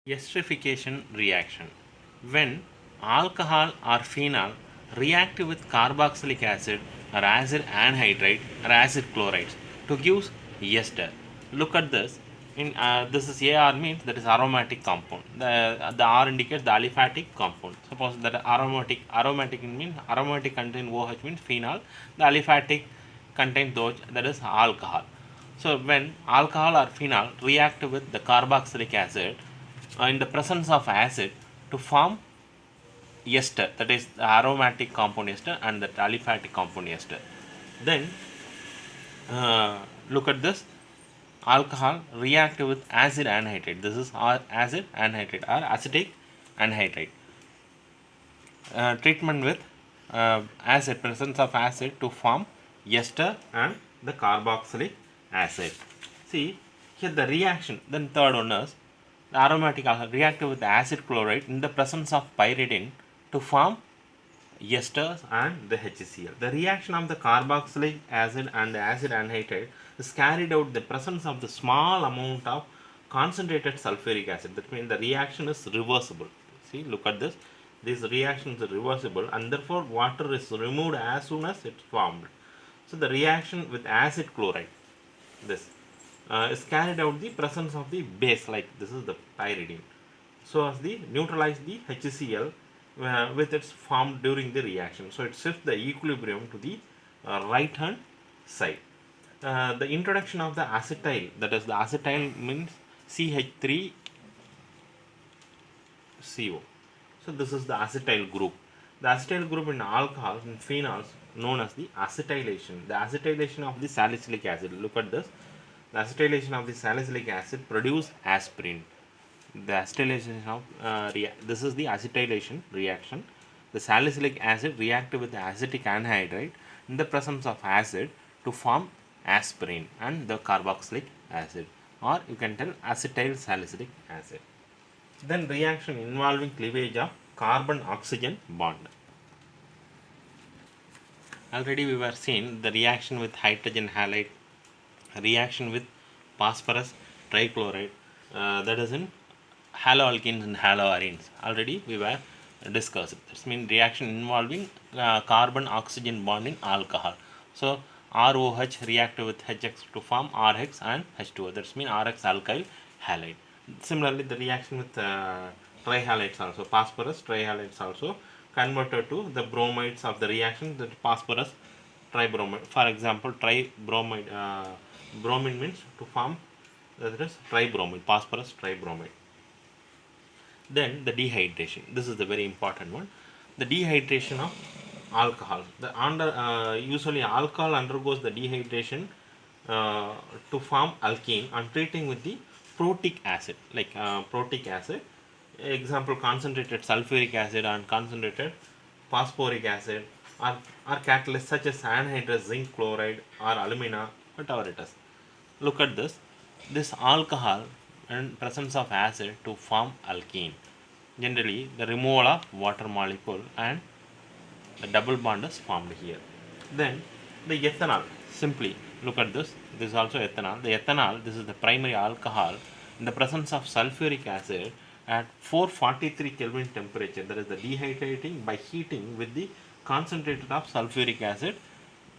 Esterification reaction. When alcohol or phenol react with carboxylic acid or acid anhydride or acid chlorides to give ester. Look at this. This is AR means that is aromatic compound. The R indicates the aliphatic compound. Suppose that aromatic means aromatic contain OH means phenol. The aliphatic contains OH, that is alcohol. So when alcohol or phenol react with the carboxylic acid in the presence of acid to form ester, that is the aromatic compound ester and the aliphatic compound ester. Then look at this, alcohol react with acid anhydride. This is acid anhydride or acetic anhydride. Treatment with acid, presence of acid to form ester and the carboxylic acid. See here the reaction. Then third one is the aromatic alcohol react with acid chloride in the presence of pyridine to form esters and the HCl. The reaction of the carboxylic acid and the acid anhydride is carried out in the presence of the small amount of concentrated sulfuric acid. That means the reaction is reversible. See, look at this. This reaction is reversible and therefore water is removed as soon as it's formed. So the reaction with acid chloride, this is carried out the presence of the base, like this is the pyridine, so as the neutralize the HCl with its formed during the reaction. So it shifts the equilibrium to the right hand side. The introduction of the acetyl, that is the acetyl means CH3CO. So this is the acetyl group. The acetyl group in alcohol and phenols known as the acetylation. The acetylation of the salicylic acid. Look at this. The acetylation of the salicylic acid produce aspirin. The acetylation of this is the acetylation reaction. The salicylic acid react with the acetic anhydride in the presence of acid to form aspirin and the carboxylic acid, or you can tell acetyl salicylic acid. Then reaction involving cleavage of carbon oxygen bond. Already we were seeing the reaction with hydrogen halide, reaction with phosphorus trichloride, that is in haloalkenes and haloarenes. Already we were discussed. This means reaction involving carbon oxygen bond in alcohol. So ROH react with HX to form RH and H2O. That means RX alkyl halide. Similarly, the reaction with trihalides also, phosphorus trihalides also converted to the bromides of the reaction, the phosphorus tribromide. For example, tribromide, bromine means to form, that is tribromide, phosphorus tribromide. Then the dehydration. This is the very important one. The dehydration of alcohol. Usually alcohol undergoes the dehydration to form alkene on treating with the protic acid, like protic acid. Example, concentrated sulfuric acid and concentrated phosphoric acid, or catalysts such as anhydrous zinc chloride or alumina, whatever it is. Look at this. This alcohol and presence of acid to form alkene. Generally, the removal of water molecule and the double bond is formed here. Then the ethanol. Simply look at this. This is also ethanol. The ethanol, this is the primary alcohol in the presence of sulfuric acid at 443 Kelvin temperature. That is the dehydrating by heating with the concentrated of sulfuric acid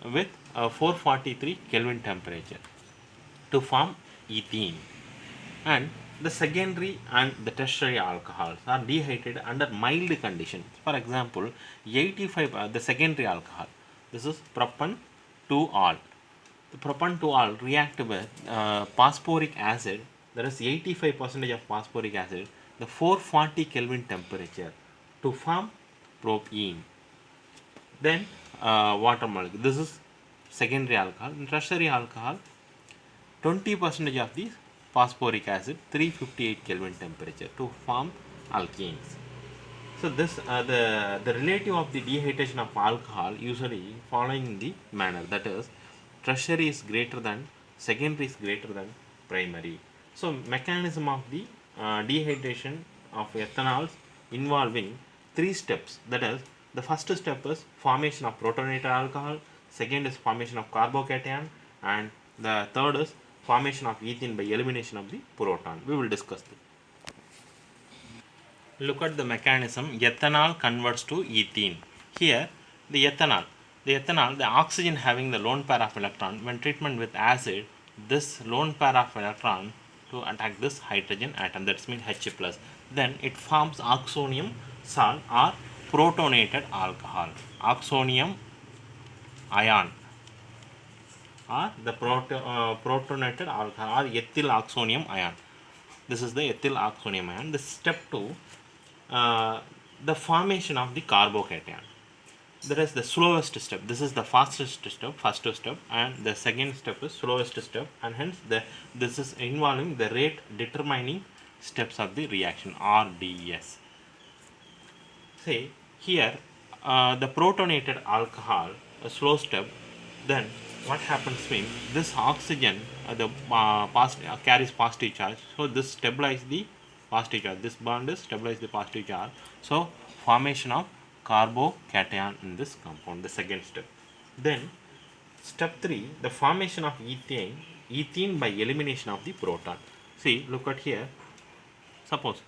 with 443 Kelvin temperature to form ethene. And the secondary and the tertiary alcohols are dehydrated under mild conditions. For example, 85 the secondary alcohol. This is propan 2-ol. The propan 2-ol react with phosphoric acid. There is 85% of phosphoric acid, the 440 Kelvin temperature to form propene. Then water molecule. This is secondary alcohol. In tertiary alcohol, 20% of the phosphoric acid, 358 Kelvin temperature to form alkenes. So this the relative of the dehydration of alcohol usually following the manner, that is tertiary is greater than, secondary is greater than primary. So mechanism of the dehydration of ethanols involving 3 steps, that is the first step is formation of protonated alcohol, second is formation of carbocation, and the third is formation of ethene by elimination of the proton. We will discuss this. Look at the mechanism. Ethanol converts to ethene. Here, the oxygen having the lone pair of electron, when treatment with acid, this lone pair of electron to attack this hydrogen atom, that means H plus. Then it forms oxonium salt or protonated alcohol. Oxonium ion or the protonated alcohol or ethyl oxonium ion. This is the ethyl oxonium ion. This step 2, the formation of the carbocation. That is the slowest step. This is the fastest step, first step, and the second step is slowest step, and hence this is involving the rate determining steps of the reaction, RDS. See here, the protonated alcohol, a slow step. Then what happens means this oxygen, carries positive charge, so this stabilizes the positive charge. This bond is stabilize the positive charge. So formation of carbocation in this compound, the second step. Then step 3, the formation of ethene by elimination of the proton. See, look at here. Suppose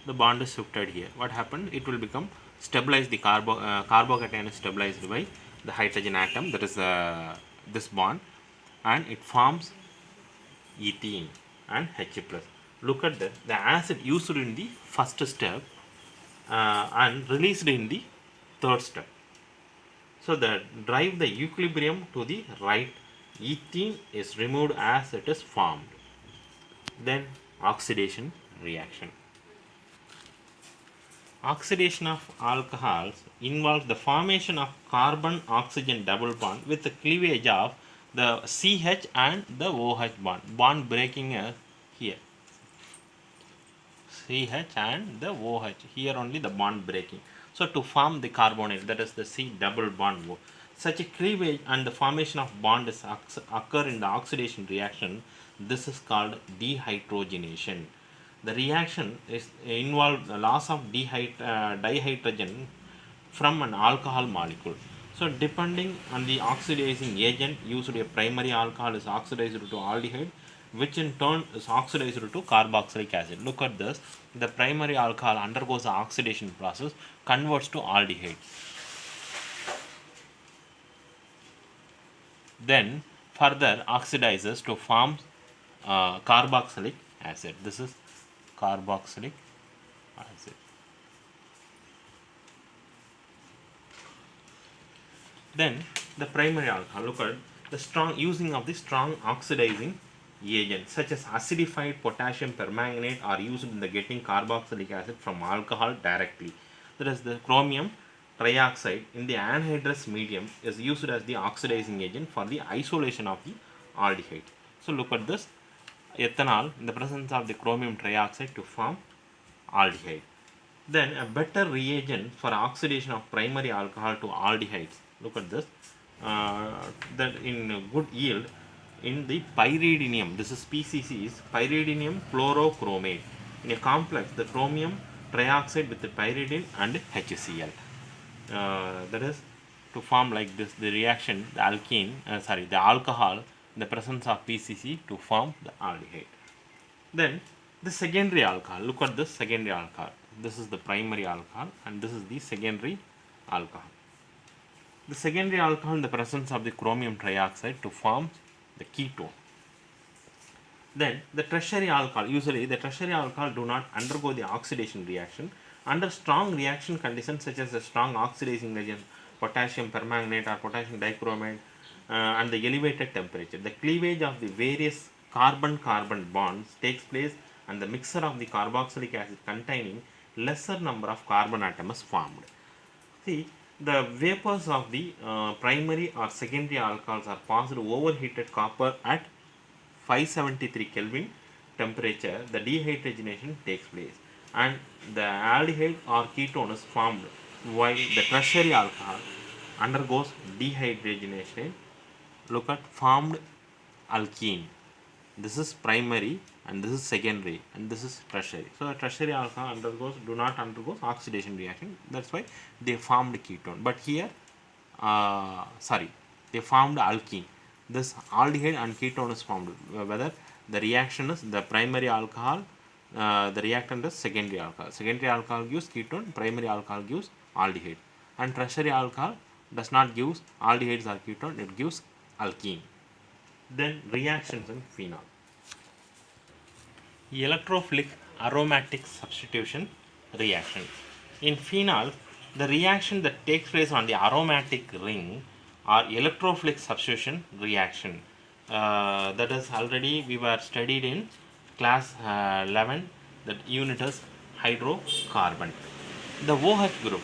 the bond is shifted here. What happened? It will become stabilize the carbocation is stabilized by the hydrogen atom, that is this bond, and it forms ethene and H plus. Look at the acid used in the first step and released in the third step. So that drive the equilibrium to the right, ethene is removed as it is formed. Then oxidation reaction. Oxidation of alcohols involves the formation of carbon-oxygen double bond with the cleavage of the CH and the OH bond. Bond breaking here. CH and the OH. Here only the bond breaking. So to form the carbonate, that is the C double bond O. Such a cleavage and the formation of bonds occur in the oxidation reaction. This is called dehydrogenation. The reaction is involved the loss of dihydrogen from an alcohol molecule. So depending on the oxidizing agent used, a primary alcohol is oxidized to aldehyde, which in turn is oxidized to carboxylic acid. Look at this. The primary alcohol undergoes the oxidation process, converts to aldehyde. Then further oxidizes to form carboxylic acid. This is carboxylic acid. Then the primary alcohol, look at the strong using of the strong oxidizing agents such as acidified potassium permanganate are used in the getting carboxylic acid from alcohol directly. That is the chromium trioxide in the anhydrous medium is used as the oxidizing agent for the isolation of the aldehyde. So look at this, ethanol in the presence of the chromium trioxide to form aldehyde. Then a better reagent for oxidation of primary alcohol to aldehydes. Look at this. That in good yield in the pyridinium. This is PCC is pyridinium chlorochromate. In a complex, the chromium trioxide with the pyridine and HCl. That is to form like this the reaction, the the alcohol in the presence of PCC to form the aldehyde. Then the secondary alcohol. Look at this secondary alcohol. This is the primary alcohol and this is the secondary alcohol. The secondary alcohol in the presence of the chromium trioxide to form the ketone. Then the tertiary alcohol. Usually the tertiary alcohol do not undergo the oxidation reaction. Under strong reaction conditions such as the strong oxidizing agent, potassium permanganate or potassium dichromate, and the elevated temperature, the cleavage of the various carbon-carbon bonds takes place and the mixture of the carboxylic acid containing lesser number of carbon atoms is formed. See, the vapors of the primary or secondary alcohols are passed over heated copper at 573 Kelvin temperature. The dehydrogenation takes place and the aldehyde or ketone is formed, while the tertiary alcohol undergoes dehydrogenation. Look at formed alkene. This is primary and this is secondary and this is tertiary. So the tertiary alcohol do not undergoes oxidation reaction. That's why they formed ketone. But here, they formed alkene. This aldehyde and ketone is formed. Whether the reaction is the primary alcohol the reactant is secondary alcohol. Secondary alcohol gives ketone, primary alcohol gives aldehyde, and tertiary alcohol does not give aldehydes or ketone, it gives alkene. Then reactions in phenol. Electrophilic aromatic substitution reaction. In phenol, the reaction that takes place on the aromatic ring are electrophilic substitution reaction. That is already we were studied in class 11. That unit is hydrocarbon. The OH group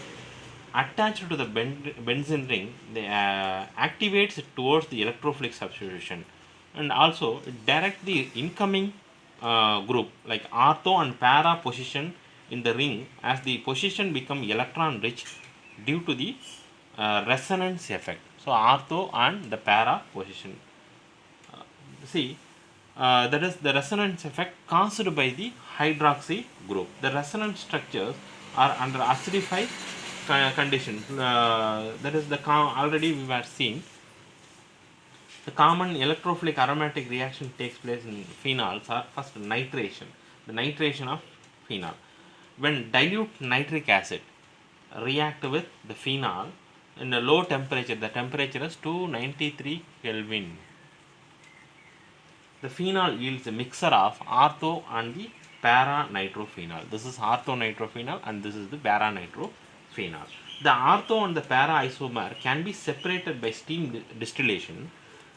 attached to the benzene ring, they activates towards the electrophilic substitution, and also it direct the incoming group like ortho and para position in the ring as the position become electron rich due to the resonance effect. So ortho and the para position. See, that is the resonance effect caused by the hydroxy group. The resonance structures are under acidified condition. That is the already we were seeing. The common electrophilic aromatic reaction takes place in phenols are first nitration. The nitration of phenol. When dilute nitric acid react with the phenol in a low temperature, the temperature is 293 Kelvin. The phenol yields a mixture of ortho and the para nitrophenol. This is ortho nitrophenol and this is the para nitrophenol. The ortho and the para isomer can be separated by steam distillation.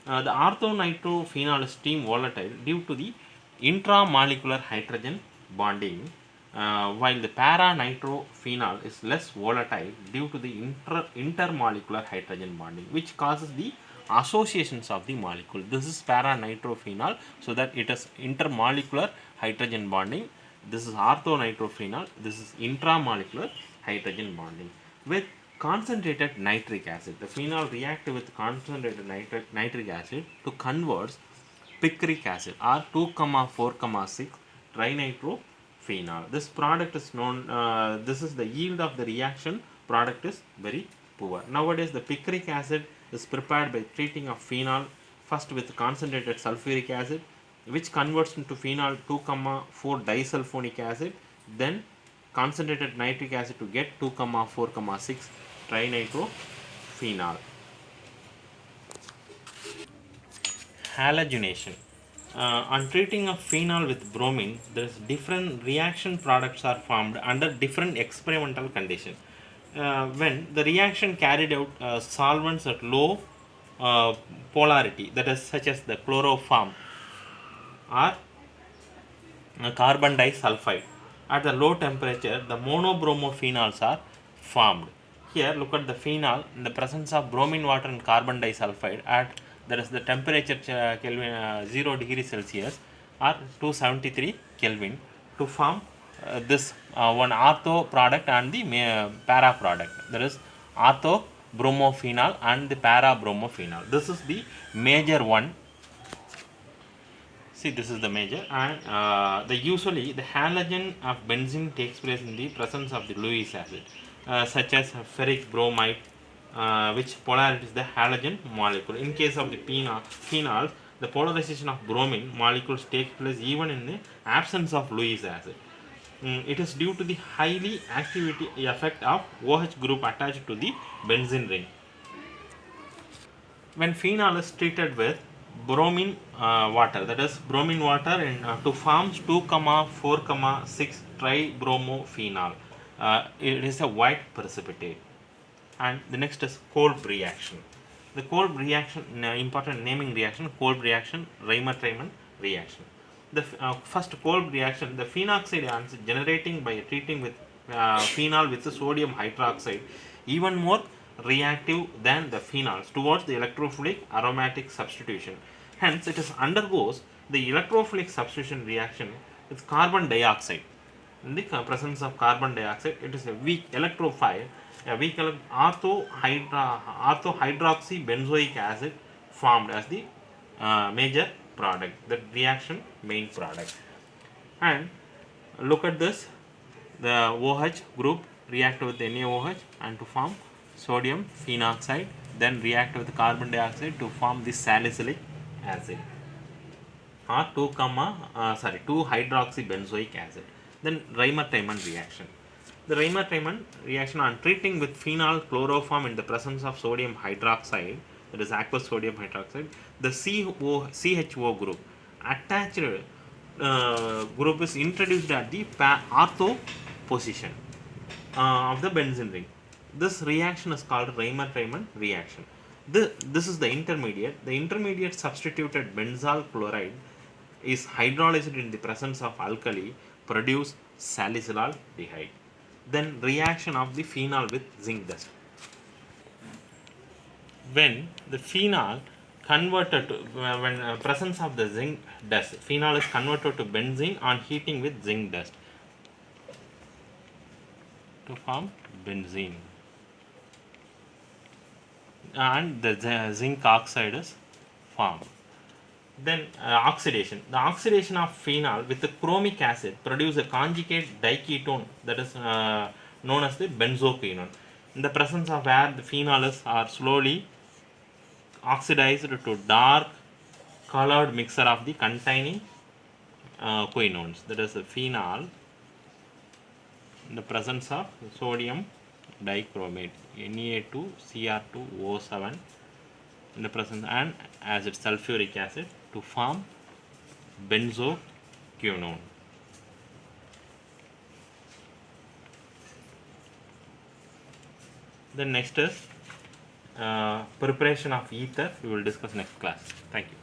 The ortho nitrophenol is steam volatile due to the intramolecular hydrogen bonding, while the para nitrophenol is less volatile due to the intermolecular hydrogen bonding, which causes the associations of the molecule. This is para nitrophenol, so that it is intermolecular hydrogen bonding. This is ortho nitrophenol. This is intramolecular hydrogen bonding with concentrated nitric acid. The phenol react with concentrated nitric acid to convert picric acid or 2,4,6 trinitrophenol. This product is known, this is the yield of the reaction product is very poor. Nowadays the picric acid is prepared by treating of phenol first with concentrated sulfuric acid, which converts into phenol 2,4 disulfonic acid, then concentrated nitric acid to get 2,4,6 trinitrophenol. Halogenation. On treating of phenol with bromine, there is different reaction products are formed under different experimental conditions. When the reaction carried out solvents at low polarity, that is such as the chloroform or carbon disulfide, at the low temperature the monobromophenols are formed. Here look at the phenol in the presence of bromine water and carbon disulfide at that is the temperature Kelvin 0 degree Celsius or 273 Kelvin to form this one ortho product and the para product, that is ortho bromophenol and the para bromophenol. This is the major one. See, this is the major, and the usually the halogen of benzene takes place in the presence of the Lewis acid, such as ferric bromide, which polarizes the halogen molecule. In case of the phenols, the polarization of bromine molecules takes place even in the absence of Lewis acid. It is due to the highly activity effect of OH group attached to the benzene ring. When phenol is treated with bromine water, that is bromine water to forms 2,4,6 tribromophenol, it is a white precipitate. And the next is Kolb reaction. The Kolb reaction, important naming reaction, Kolb reaction, Reimer-Treiman reaction. The first Kolb reaction, the phenoxide ions generating by treating with phenol with the sodium hydroxide, even more reactive than the phenols towards the electrophilic aromatic substitution. Hence, it is undergoes the electrophilic substitution reaction with carbon dioxide. In the presence of carbon dioxide, it is a weak electrophile, a weak orthohydroxy benzoic acid formed as the major product, the reaction main product. And look at this, the OH group react with NaOH and to form sodium phenoxide, then react with carbon dioxide to form the salicylic acid. or 2 hydroxybenzoic acid. Then Reimer-Tiemann reaction. The Reimer-Tiemann reaction, on treating with phenol chloroform in the presence of sodium hydroxide, that is aqueous sodium hydroxide, the CHO group attached group is introduced at the ortho position of the benzene ring. This reaction is called Reimer-Tiemann reaction. This is the intermediate. The intermediate substituted benzyl chloride is hydrolyzed in the presence of alkali, produce salicylaldehyde. Then reaction of the phenol with zinc dust. When the phenol converted to, when presence of the zinc dust, phenol is converted to benzene on heating with zinc dust to form benzene, and the zinc oxide is formed. Then oxidation. The oxidation of phenol with the chromic acid produce a conjugate diketone, that is known as the benzoquinone. In the presence of air, the phenols are slowly oxidized to dark colored mixture of the containing quinones, that is the phenol in the presence of sodium dichromate Na2Cr2O7 in the presence, and acid sulfuric acid to form benzoquinone. Then next is preparation of ether. We will discuss next class. Thank you.